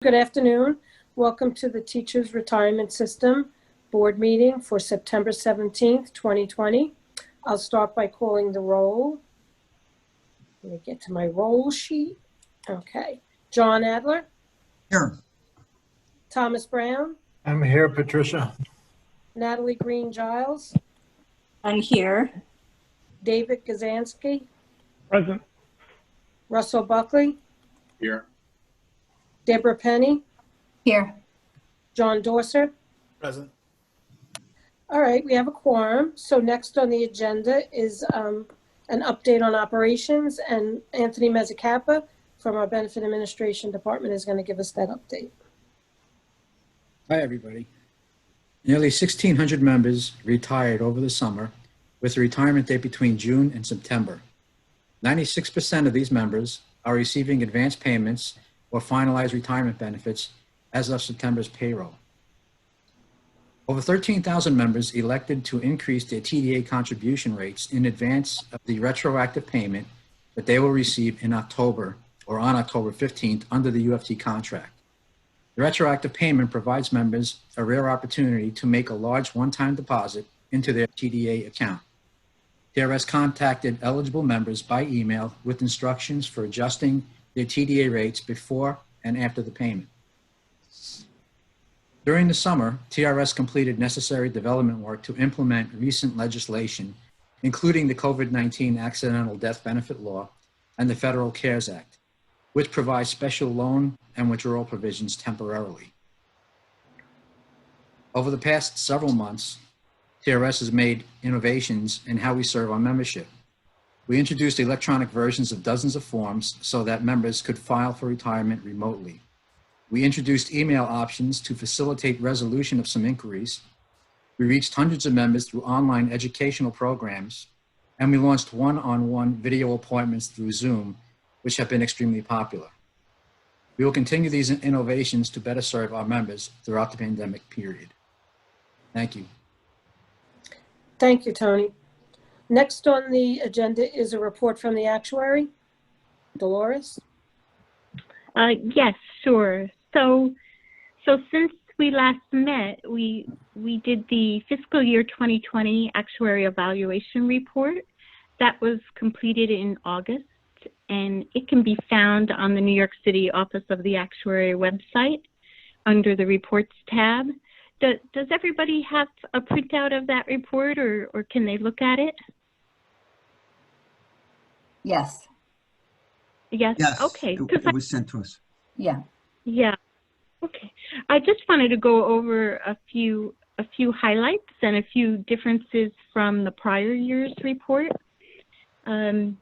Good afternoon. Welcome to the Teachers Retirement System Board Meeting for September 17th, 2020. I'll start by calling the roll. Let me get to my roll sheet. Okay. John Adler. Here. Thomas Brown. I'm here, Patricia. Natalie Green Giles. I'm here. David Gazansky. Present. Russell Buckley. Here. Deborah Penny. Here. John Dorser. Present. All right, we have a quorum. So next on the agenda is an update on operations, and Anthony Mezzacappa from our Benefit Administration Department is going to give us that update. Hi, everybody. Nearly 1,600 members retired over the summer with a retirement date between June and September. 96% of these members are receiving advance payments or finalized retirement benefits as of September's payroll. Over 13,000 members elected to increase their TDA contribution rates in advance of the retroactive payment that they will receive in October or on October 15th under the UFT contract. The retroactive payment provides members a rare opportunity to make a large one-time deposit into their TDA account. TRS contacted eligible members by email with instructions for adjusting their TDA rates before and after the payment. During the summer, TRS completed necessary development work to implement recent legislation, including the COVID-19 Accidental Death Benefit Law and the Federal CARES Act, which provides special loan and withdrawal provisions temporarily. Over the past several months, TRS has made innovations in how we serve our membership. We introduced electronic versions of dozens of forms so that members could file for retirement remotely. We introduced email options to facilitate resolution of some inquiries. We reached hundreds of members through online educational programs, and we launched one-on-one video appointments through Zoom, which have been extremely popular. We will continue these innovations to better serve our members throughout the pandemic period. Thank you. Thank you, Tony. Next on the agenda is a report from the actuary. Dolores? Yes, sure. So since we last met, we did the fiscal year 2020 actuary evaluation report that was completed in August, and it can be found on the New York City Office of the Actuary website under the Reports tab. Does everybody have a printout of that report, or can they look at it? Yes. Yes. Yes. Okay. It was sent to us. Yeah. Yeah. Okay. I just wanted to go over a few highlights and a few differences from the prior year's report. The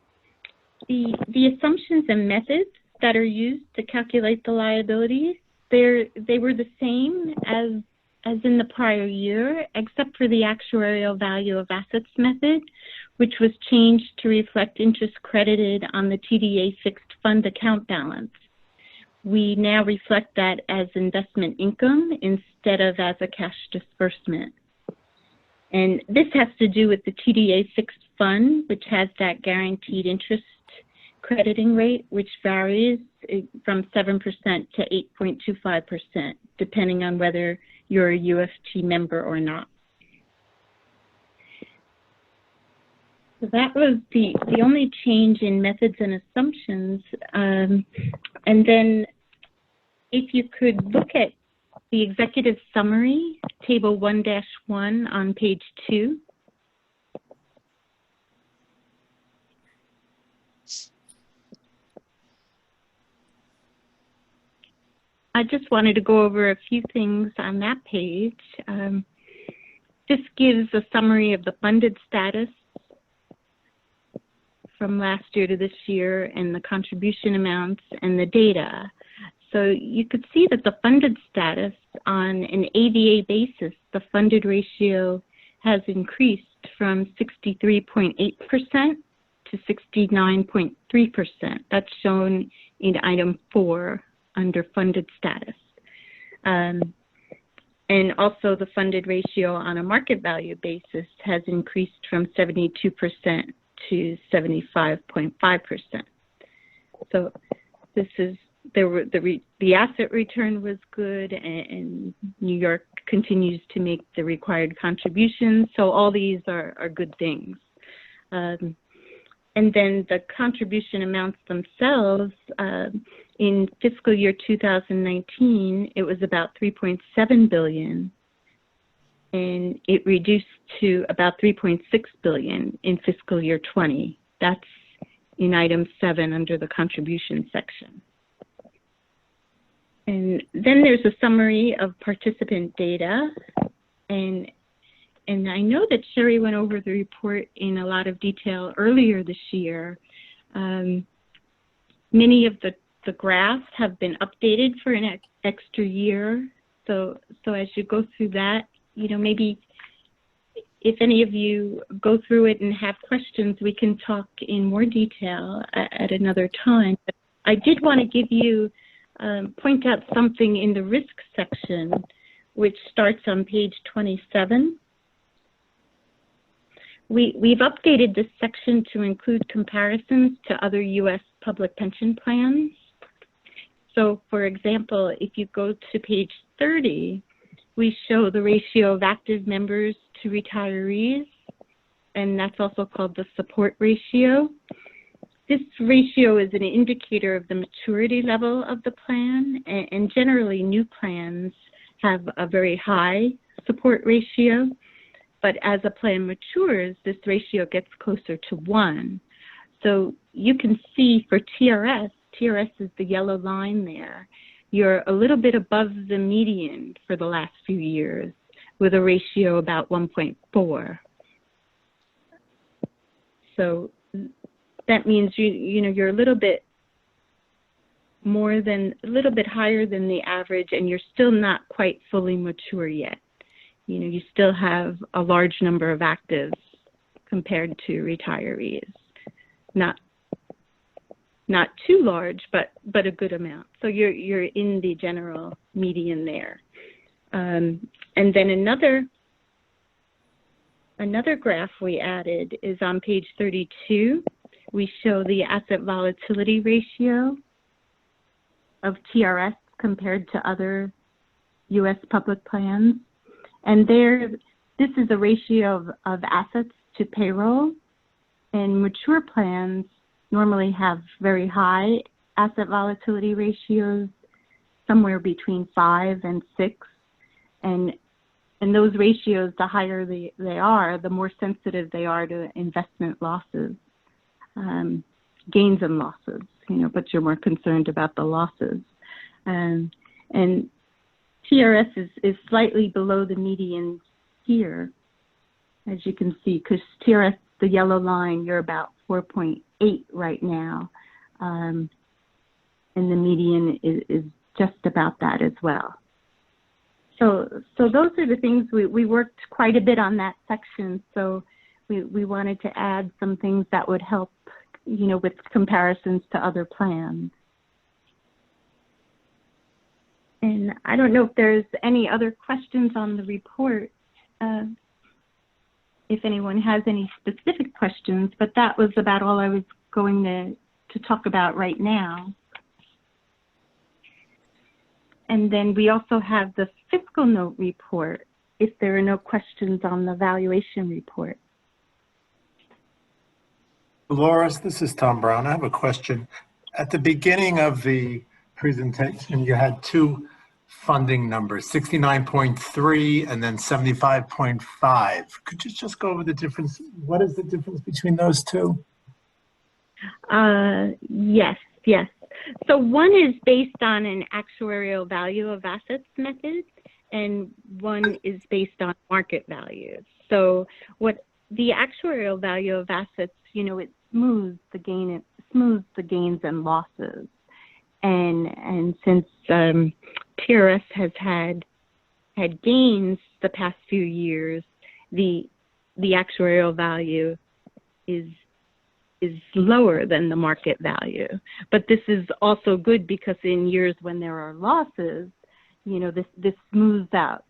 assumptions and methods that are used to calculate the liabilities, they were the same as in the prior year, except for the actuarial value of assets method, which was changed to reflect interest credited on the TDA fixed fund account balance. We now reflect that as investment income instead of as a cash disbursement. And this has to do with the TDA fixed fund, which has that guaranteed interest crediting rate, which varies from 7% to 8.25%, depending on whether you're a UFT member or not. So that was the only change in methods and assumptions. And then if you could look at the executive summary, table 1-1 on page 2. I just wanted to go over a few things on that page. This gives a summary of the funded status from last year to this year and the contribution amounts and the data. So you could see that the funded status on an AVA basis, the funded ratio has increased from 63.8% to 69.3%. That's shown in item 4 under funded status. And also the funded ratio on a market value basis has increased from 72% to 75.5%. So this is the asset return was good, and New York continues to make the required contributions. So all these are good things. And then the contribution amounts themselves, in fiscal year 2019, it was about $3.7 billion, and it reduced to about $3.6 billion in fiscal year 20. That's in item 7 under the contribution section. And then there's a summary of participant data, and I know that Sherry went over the report in a lot of detail earlier this year. Many of the graphs have been updated for an extra year. So as you go through that, you know, maybe if any of you go through it and have questions, we can talk in more detail at another time. But I did want to give you, point out something in the risk section, which starts on page 27. We've updated this section to include comparisons to other U.S. public pension plans. So, for example, if you go to page 30, we show the ratio of active members to retirees, and that's also called the support ratio. This ratio is an indicator of the maturity level of the plan, and generally new plans have a very high support ratio. But as a plan matures, this ratio gets closer to 1. So you can see for TRS is the yellow line there. You're a little bit above the median for the last few years with a ratio about 1.4. So that means you're a little bit higher than the average, and you're still not quite fully mature yet. You know, you still have a large number of actives compared to retirees. Not too large, but a good amount. So you're in the general median there. And then another graph we added is on page 32. We show the asset volatility ratio of TRS compared to other U.S. public plans. And this is a ratio of assets to payroll, and mature plans normally have very high asset volatility ratios, somewhere between 5 and 6. And those ratios, the higher they are, the more sensitive they are to investment losses, gains and losses, but you're more concerned about the losses. And TRS is slightly below the median here, as you can see, because TRS, the yellow line, you're about 4.8 right now, and the median is just about that as well. So those are the things we worked quite a bit on that section. So we wanted to add some things that would help, with comparisons to other plans. And I don't know if there's any other questions on the report, if anyone has any specific questions, but that was about all I was going to talk about right now. And then we also have the fiscal note report, if there are no questions on the valuation report. Dolores, this is Tom Brown. I have a question. At the beginning of the presentation, you had two funding numbers, 69.3 and then 75.5. Could you just go over the difference? What is the difference between those two? Yes. So one is based on an actuarial value of assets method, and one is based on market values. So what the actuarial value of assets, it smooths the gains and losses. And since TRS has had gains the past few years, the actuarial value is lower than the market value. But this is also good because in years when there are losses, this smooths out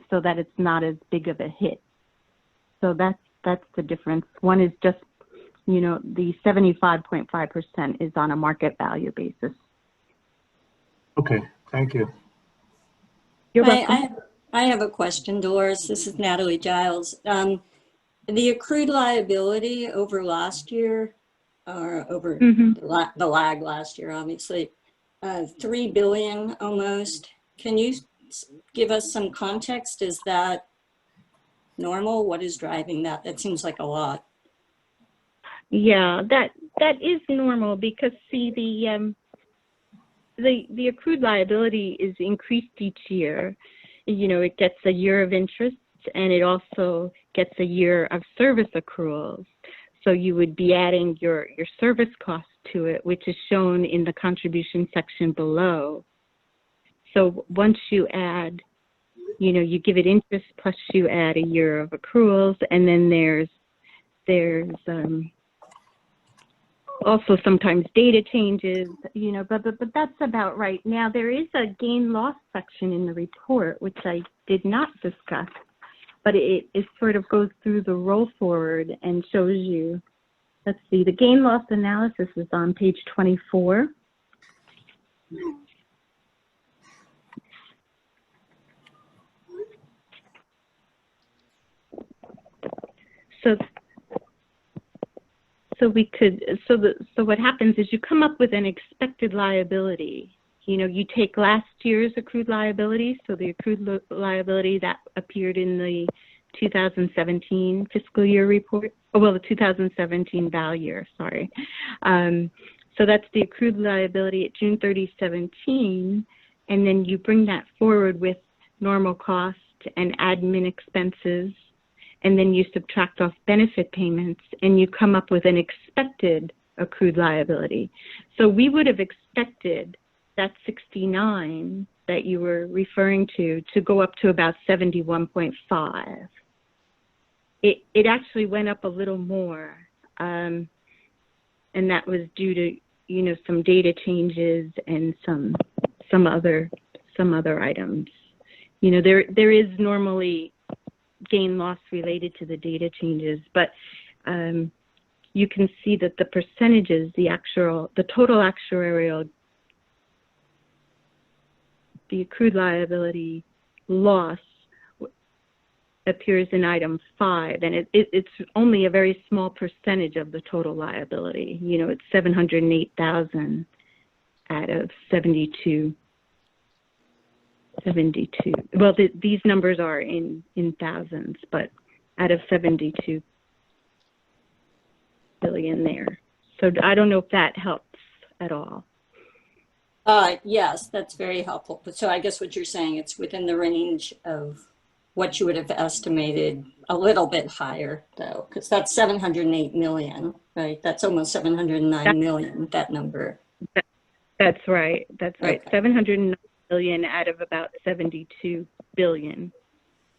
so that it's not as big of a hit. So that's the difference. One is just, the 75.5% is on a market value basis. Okay, thank you. You're welcome. I have a question, Doris. This is Natalie Giles. The accrued liability over last year, or over the lag last year, obviously, 3 billion almost. Can you give us some context? Is that normal? What is driving that? That seems like a lot. Yeah, that is normal because see the accrued liability is increased each year. You know, it gets a year of interest and it also gets a year of service accruals. So you would be adding your service cost to it, which is shown in the contribution section below. So once you add, you know, you give it interest plus you add a year of accruals, and then there's also sometimes data changes, you know, but that's about right. Now there is a gain loss section in the report, which I did not discuss, but it sort of goes through the roll forward and shows you, let's see, the gain loss analysis is on page 24. So what happens is you come up with an expected liability. You know, you take last year's accrued liability, so the accrued liability that appeared in the 2017 fiscal year report, oh, well, the 2017 val year, sorry. So that's the accrued liability at June 30, 17, and then you bring that forward with normal cost and admin expenses, and then you subtract off benefit payments, and you come up with an expected accrued liability. So we would have expected that 69 that you were referring to go up to about 71.5. It actually went up a little more, and that was due to, you know, some data changes and some other items. You know, there is normally gain loss related to the data changes, but you can see that the percentages, the total actuarial, the accrued liability loss appears in item 5, and it's only a very small percentage of the total liability. You know, it's 708,000 out of 72. Well, these numbers are in thousands, but out of 72 billion there. So I don't know if that helps at all. Yes, that's very helpful. But so I guess what you're saying, it's within the range of what you would have estimated, a little bit higher though, because that's 708 million, right? That's almost 709 million, that number. That's right. That's right. Okay. 709 million out of about 72 billion.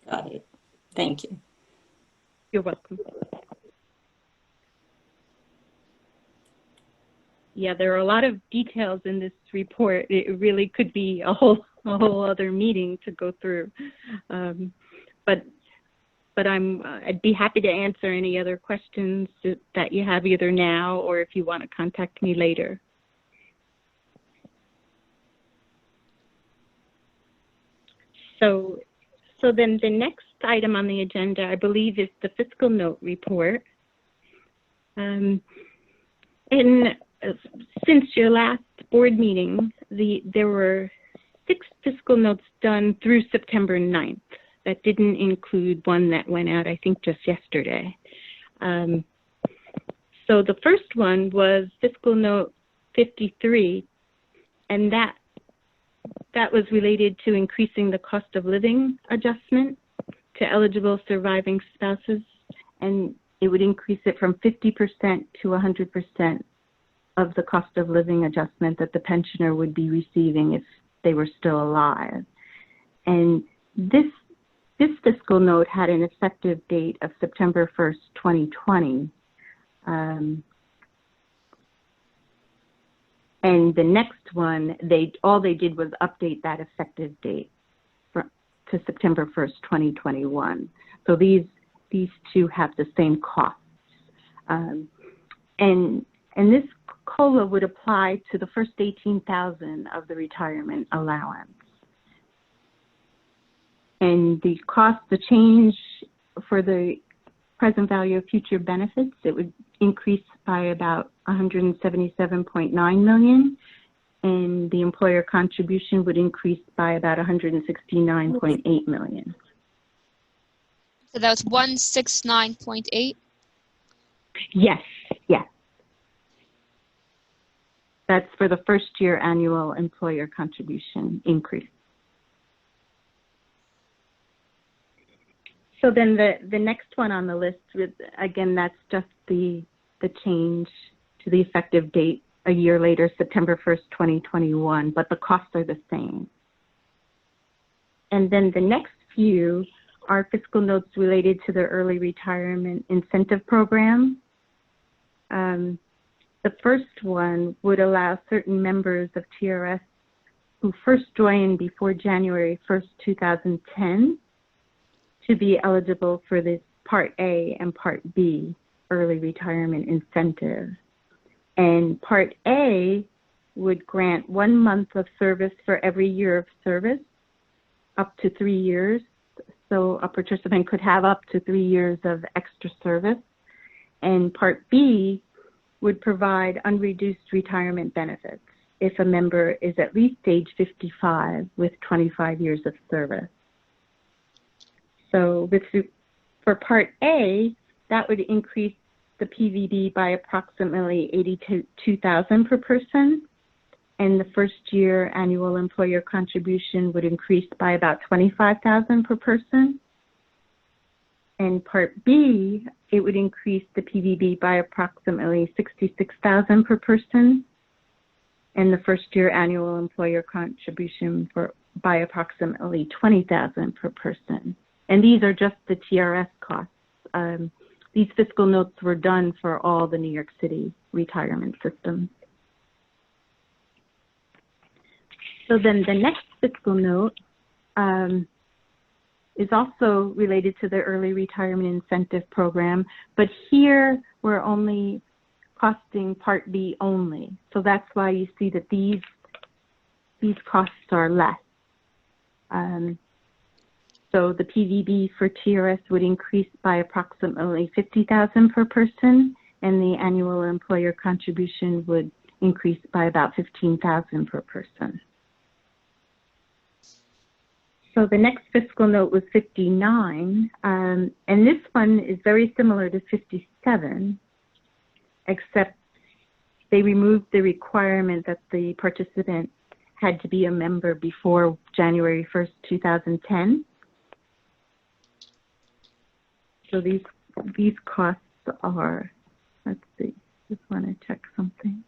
Got it. Thank you. You're welcome. Yeah, there are a lot of details in this report. It really could be a whole other meeting to go through. But I'd be happy to answer any other questions that you have either now or if you want to contact me later. So then the next item on the agenda, I believe, is the fiscal note report. And since your last board meeting, there were 6 fiscal notes done through September 9th. That didn't include one that went out, I think, just yesterday. So the first one was fiscal note 53, and that was related to increasing the cost of living adjustment to eligible surviving spouses, and it would increase it from 50% to 100% of the cost of living adjustment that the pensioner would be receiving if they were still alive. And this fiscal note had an effective date of September 1st, 2020. And the next one, all they did was update that effective date to September 1st, 2021. So these two have the same costs. And this COLA would apply to the first $18,000 of the retirement allowance. And the cost, the change for the present value of future benefits, it would increase by about $177.9 million, and the employer contribution would increase by about $169.8 million. So that was 169.8. Yes, yes. That's for the first year annual employer contribution increase. So then the next one on the list, with, again, that's just the change to the effective date a year later, September 1st, 2021, but the costs are the same. And then the next few are fiscal notes related to the early retirement incentive program. The first one would allow certain members of TRS who first joined before January 1st, 2010 to be eligible for this Part A and Part B early retirement incentive. And Part A would grant 1 month of service for every year of service, up to 3 years. So a participant could have up to 3 years of extra service. And Part B would provide unreduced retirement benefits if a member is at least age 55 with 25 years of service. So for Part A, that would increase the PVB by approximately $82,000 per person, and the first year annual employer contribution would increase by about $25,000 per person. And Part B, it would increase the PVB by approximately $66,000 per person, and the first year annual employer contribution by approximately $20,000 per person. And these are just the TRS costs. These fiscal notes were done for all the New York City retirement systems. So then the next fiscal note is also related to the early retirement incentive program, but here we're only costing Part B only. So that's why you see that these costs are less. So the PVB for TRS would increase by approximately $50,000 per person, and the annual employer contribution would increase by about $15,000 per person. So the next fiscal note was 59, and this one is very similar to 57, except they removed the requirement that the participant had to be a member before January 1st, 2010. So these costs are, let's see, just want to check something.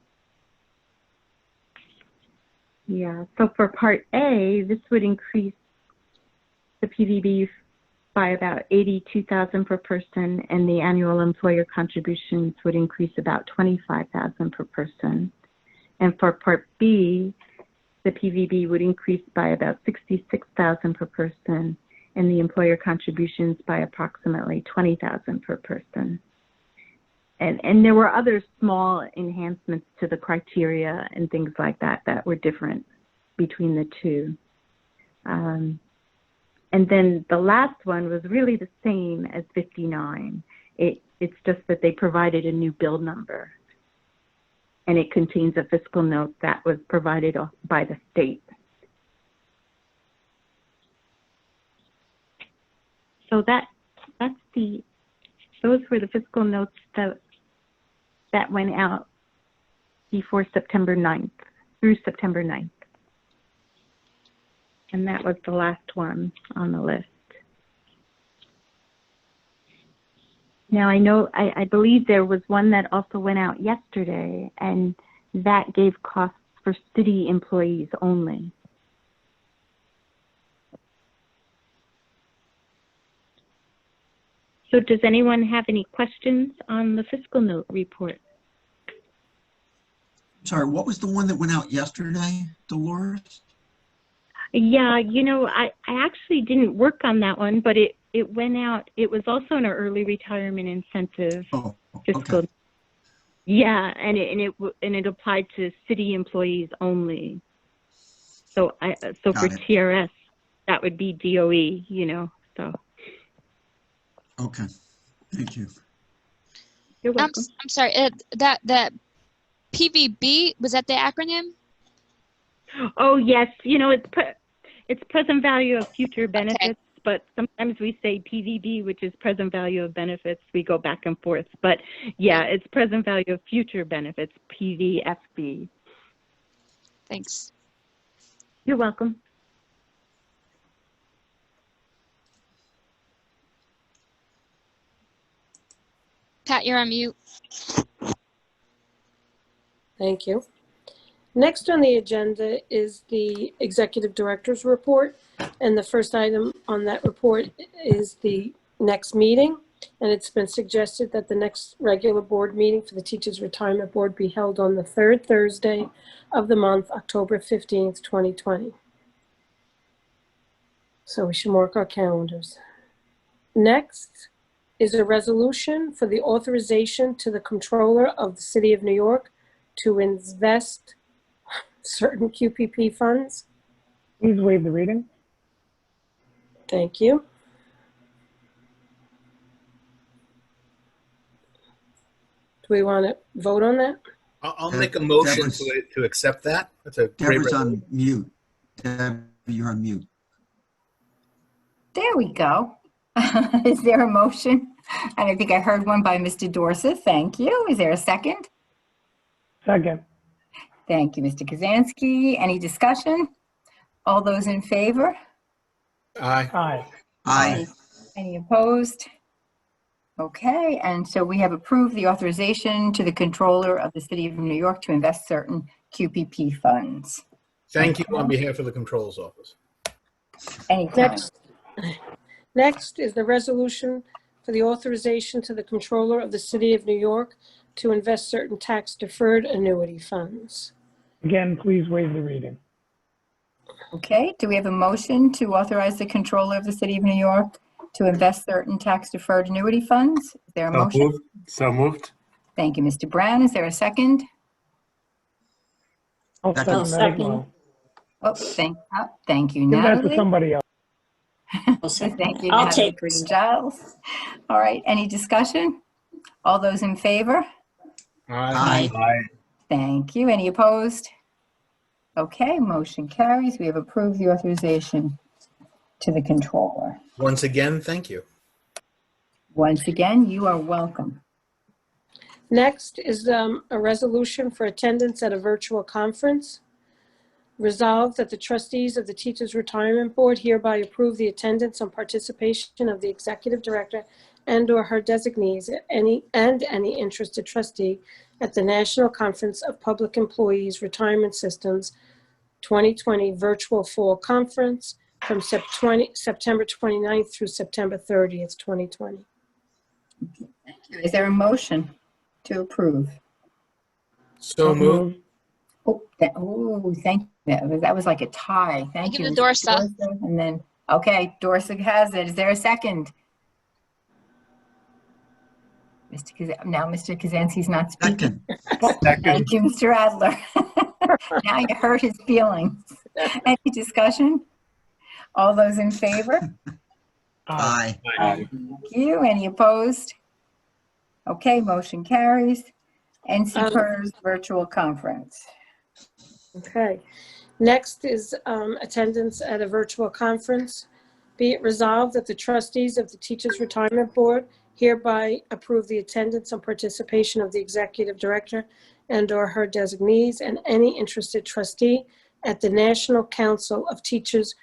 Yeah, so for Part A, this would increase the PVB by about $82,000 per person, and the annual employer contributions would increase about $25,000 per person. And for Part B, the PVB would increase by about $66,000 per person, and the employer contributions by approximately $20,000 per person. And there were other small enhancements to the criteria and things like that that were different between the two. And then the last one was really the same as 59. It's just that they provided a new bill number, and it contains a fiscal note that was provided by the state. So those were the fiscal notes that went out before September 9th, through September 9th. And that was the last one on the list. Now I believe there was one that also went out yesterday, and that gave costs for city employees only. So does anyone have any questions on the fiscal note report? Sorry, what was the one that went out yesterday, Dolores? Yeah, I actually didn't work on that one, but it went out. It was also an early retirement incentive fiscal. Okay. Yeah, and it applied to city employees only. So for Got it. TRS, that would be DOE, you know. So Okay, thank you. you're welcome. I'm sorry. That PVB, was that the acronym? Oh yes, you know it's present value of future benefits, but sometimes we say PVB, which is present value of benefits. We go back and forth, but yeah, it's present value of future benefits, PVFB. Thanks. You're welcome. Pat, you're on mute. Thank you. Next on the agenda is the Executive Director's Report. And the first item on that report is the next meeting. And it's been suggested that the next regular board meeting for the Teachers Retirement Board be held on the third Thursday of the month, October 15th, 2020. So we should mark our calendars. Next is a resolution for the authorization to the Comptroller of the City of New York to invest certain QPP funds. Please waive the reading. Thank you. Do we want to vote on that? I'll make a motion Deborah's- to accept that. That's a great Deborah's resolution. on mute. Deb, you're on mute. There we go. Is there a motion? And I think I heard one by Mr. Dorset. Thank you. Is there a second? Second. Thank you, Mr. Kazansky. Any discussion? All those in favor? Aye. Aye. Aye. Any opposed? Okay, and so we have approved the authorization to the Comptroller of the City of New York to invest certain QPP funds. Thank you on behalf of the Controller's Office. Anytime. Next is the resolution for the authorization to the Comptroller of the City of New York to invest certain tax-deferred annuity funds. Again, please waive the reading. Okay, do we have a motion to authorize the Comptroller of the City of New York to invest certain tax-deferred annuity funds? Is there a motion? So moved. Thank you, Mr. Brown. Is there a second? I'll Second. second that as Second. well. Oh, thank you, Give that to Natalie. somebody else. Thank you, I'll Natalie take Green Giles. All right, any discussion? All those in favor? Aye. Thank you. Any opposed? Okay, motion carries. We have approved the authorization to the Comptroller. Once again, thank you. Once again, you are welcome. Next is a resolution for attendance at a virtual conference. Resolved that the trustees of the Teachers Retirement Board hereby approve the attendance and participation of the Executive Director and/or her designees any interested trustee at the National Conference of Public Employees Retirement Systems 2020 Virtual Fall Conference from September 29th through September 30th, 2020. Is there a motion to approve? So moved. Oh, thank you. That was like a tie. Thank Give you. it to Mr. Dorsa. And then, okay, Dorsa has it. Is there a second? Now Mr. Kazansky's not speaking. Second. Thank you, Mr. Adler. Now you hurt his feelings. Any discussion? All those in favor? Aye. Thank you. Any opposed? Okay, motion carries. NC PERS virtual conference. Okay. Next is attendance at a virtual conference. Be it resolved that the trustees of the Teachers Retirement Board hereby approve the attendance and participation of the Executive Director and/or her designees and any interested trustee at the National Council of Teachers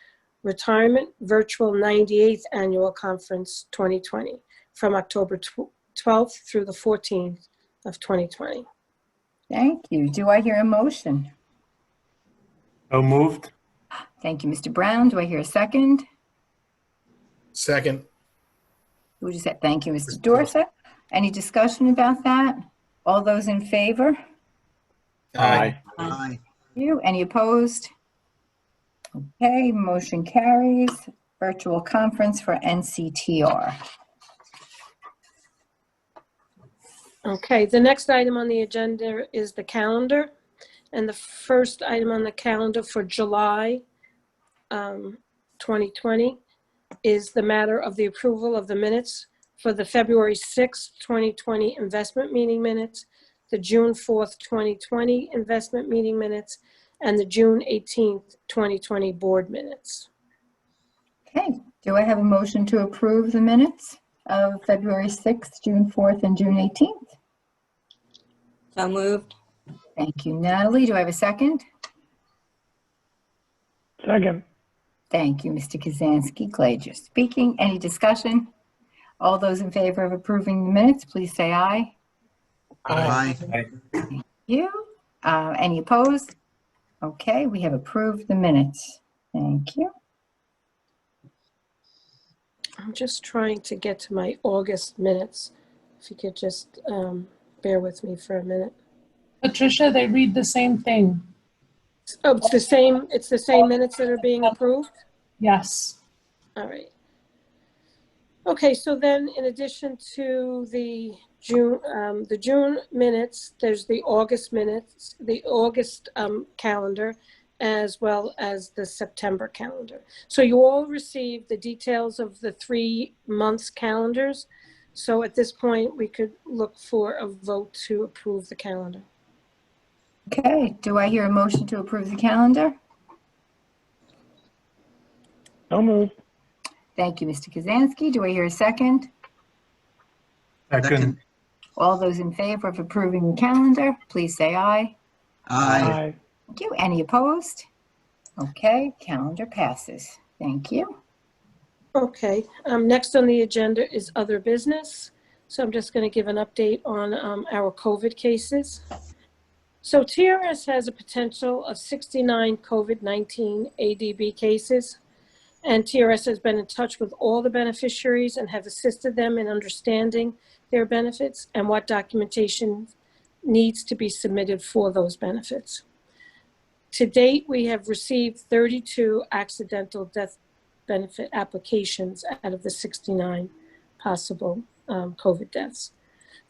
Retirement Virtual 98th Annual Conference 2020 from October 12th through the 14th of 2020. Thank you. Do I hear a motion? So moved. Thank you, Mr. Brown. Do I hear a second? Second. Who just said? Thank you, Mr. Dorset. Any discussion about that? All those in favor? Aye. Aye. You. Any opposed? Okay, motion carries. Virtual conference for NCTR. Okay, the next item on the agenda is the calendar. And the first item on the calendar for July 2020 is the matter of the approval of the minutes for the February 6th, 2020 investment meeting minutes, the June 4th, 2020 investment meeting minutes, and the June 18th, 2020 board minutes. Okay, do I have a motion to approve the minutes of February 6th, June 4th, and June 18th? So moved. Thank you, Natalie. Do I have a second? Second. Thank you, Mr. Kazansky. Glad you're speaking. Any discussion? All those in favor of approving the minutes, please say aye. Aye. Thank you. Any opposed? Okay, we have approved the minutes. Thank you. I'm just trying to get to my August minutes. If you could just bear with me for a minute. Patricia, they read the same thing. Oh, it's the same minutes that are being approved? Yes. All right. Okay, so then in addition to the June minutes, there's the August minutes, the August calendar, as well as the September calendar. So you all received the details of the 3 months calendars. So at this point, we could look for a vote to approve the calendar. Okay, do I hear a motion to approve the calendar? So moved. Thank you, Mr. Kazansky. Do I hear a second? Second. All those in favor of approving the calendar, please say aye. Aye. Thank you. Any opposed? Okay, calendar passes. Thank you. Okay, next on the agenda is other business. So I'm just going to give an update on our COVID cases. So TRS has a potential of 69 COVID-19 ADB cases, and TRS has been in touch with all the beneficiaries and have assisted them in understanding their benefits and what documentation needs to be submitted for those benefits. To date, we have received 32 accidental death benefit applications out of the 69 possible COVID deaths.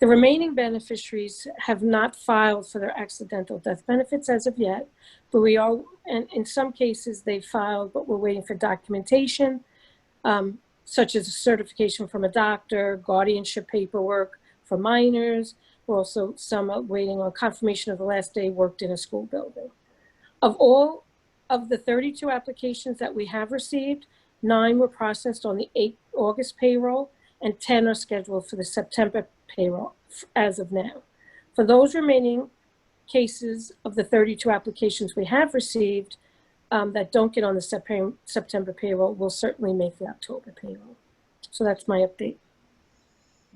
The remaining beneficiaries have not filed for their accidental death benefits as of yet, but and in some cases they filed, but we're waiting for documentation, such as a certification from a doctor, guardianship paperwork for minors. We're also some are waiting on confirmation of the last day worked in a school building. Of all of the 32 applications that we have received, 9 were processed on the August payroll, and 10 are scheduled for the September payroll as of now. For those remaining cases of the 32 applications we have received that don't get on the September payroll, will certainly make the October payroll. So that's my update.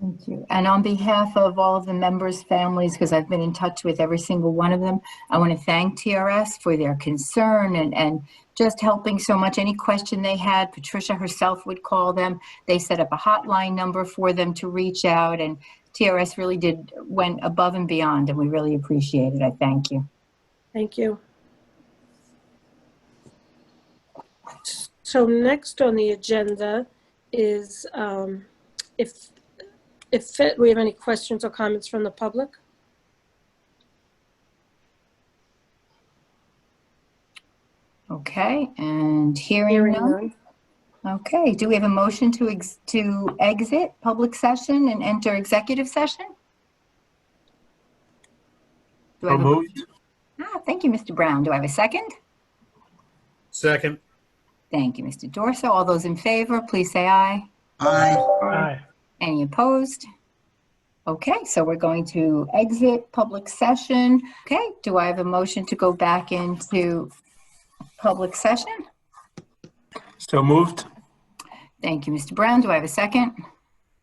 Thank you. And on behalf of all of the members' families, because I've been in touch with every single one of them, I want to thank TRS for their concern and just helping so much. Any question they had, Patricia herself would call them. They set up a hotline number for them to reach out, and TRS really went above and beyond, and we really appreciate it. I thank you. Thank you. So next on the agenda is if we have any questions or comments from the public. Okay, and hearing none. Okay, do we have a motion to exit public session and enter executive session? So moved. Thank you, Mr. Brown. Do I have a second? Second. Thank you, Mr. Dorso. All those in favor, please say aye. Aye. Aye. Any opposed? Okay, so we're going to exit public session. Okay, do I have a motion to go back into public session? So moved. Thank you, Mr. Brown. Do I have a second?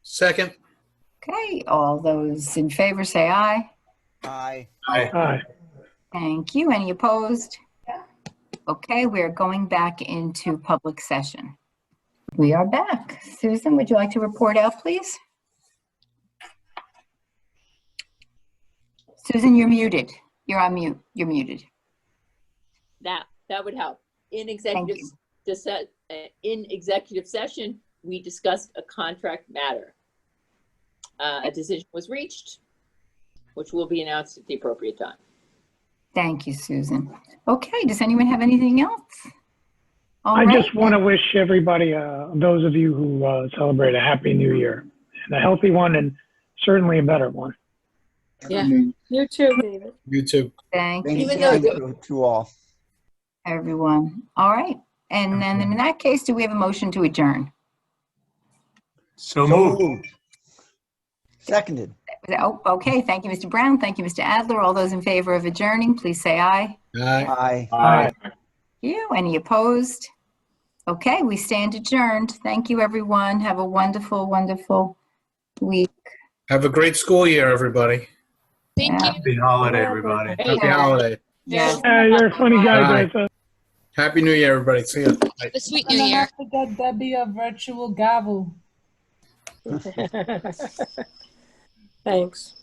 Second. Okay, all those in favor say aye. Aye. Aye. Aye. Thank you. Any opposed? Okay, we're going back into public session. We are back. Susan, would you like to report out, please? Susan, you're muted. You're on mute. You're muted. That would help. In Thank executive session, we discussed a contract matter. A decision was reached. which will be announced at the appropriate time. Thank you, Susan. Okay, does anyone have anything else? All I right, just want to wish everybody, those of you who celebrate, a happy new year, and a healthy one, and certainly a better one. Yeah. You too, David. You too. Thank Thank you, Even you to all. everyone. All right, and then in that case, do we have a motion to adjourn? So moved. Seconded. Oh, okay, thank you, Mr. Brown. Thank you, Mr. Adler. All those in favor of adjourning, please say aye. Aye. Aye. Aye. Thank you. Any opposed? Okay, we stand adjourned. Thank you, everyone. Have a wonderful, wonderful week. Have a great school year, everybody. Thank Yeah. you. Happy holiday, everybody. Hey, Happy holiday. Yes. You're a funny guy, Bye. guys. Happy New Year, everybody. See you. Bye. The sweet new And year. not forget Debbie a virtual gavel. Thanks.